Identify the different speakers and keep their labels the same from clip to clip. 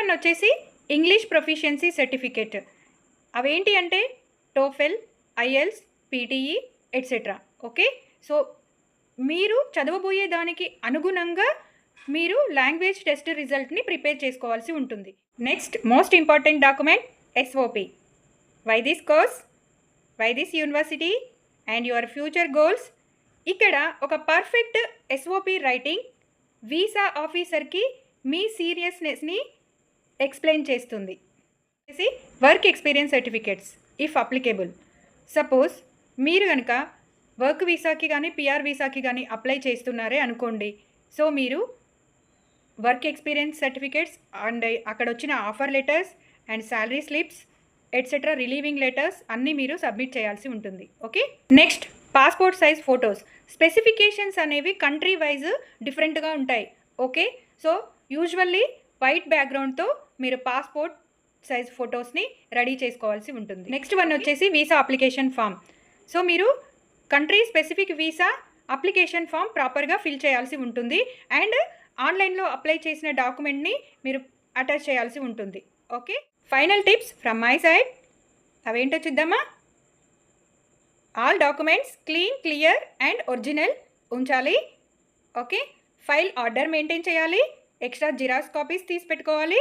Speaker 1: One వచ్చేసి English proficiency certificate. అవేంటి అంటే TOEFL, IELTS, PTE etcetera. Okay, so మీరు చదవబోయే దానికి అనుగుణంగా మీరు లాంగ్వేజ్ టెస్ట్ రిజల్ట్ని ప్రిపేర్ చేసుకోవాల్సి ఉంటుంది. Next most important document SOP. Why this course, why this university and your future goals. ఇక్కడ ఒక పర్ఫెక్ట్ ఎస్ఓపి రైటింగ్ వీసా ఆఫీసర్కి మీ సీరియస్నెస్ని ఎక్స్ప్లెయిన్ చేస్తుంది. Work experience certificates if applicable. Suppose మీరు కనుక వర్క్ వీసాకి కానీ పిఆర్ వీసాకి కానీ అప్లై చేస్తున్నారే అనుకోండి. సో మీరు వర్క్ ఎక్స్పీరియన్స్ సర్టిఫికేట్స్ అండ్ అక్కడ వచ్చిన offer letters and salary slips etcetera relieving letters అన్నీ మీరు సబ్మిట్ చేయాల్సి ఉంటుంది. Okay, next passport size photos. Specifications అనేవి కంట్రీ వైజ్ డిఫరెంట్గా ఉంటాయి. ఓకే, సో యూజువల్లీ వైట్ బ్యాక్గ్రౌండ్తో మీరు పాస్పోర్ట్ సైజ్ ఫొటోస్ని రెడీ చేసుకోవాల్సి ఉంటుంది. నెక్స్ట్ వన్ వచ్చేసి వీసా అప్లికేషన్ ఫామ్. సో మీరు country specific visa application form ప్రాపర్గా ఫిల్ చేయాల్సి ఉంటుంది అండ్ ఆన్లైన్లో అప్లై చేసిన డాక్యుమెంట్ని మీరు అటాచ్ చేయాల్సి ఉంటుంది. Okay, final tips from my side. అవేంటో చూద్దామా? All documents clear and original ఉంచాలి. ఓకే, ఫైల్ ఆర్డర్ మెయింటైన్ చేయాలి. ఎక్స్ట్రా జిరాక్స్ కాపీస్ తీసి పెట్టుకోవాలి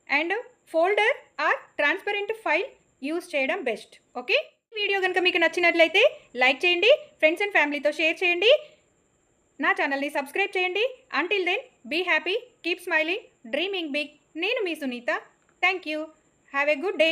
Speaker 1: and folder or transparent file use చేయడం బెస్ట్. ఓకే, వీడియో కనుక మీకు నచ్చినట్లయితే లైక్ చేయండి, ఫ్రెండ్స్ అండ్ ఫ్యామిలీతో షేర్ చేయండి, నా ఛానల్ని సబ్స్క్రైబ్ చేయండి. Until then be happy, keep smiling, dreaming big. నేను మీ Sunitha. Thank you. Have a good day.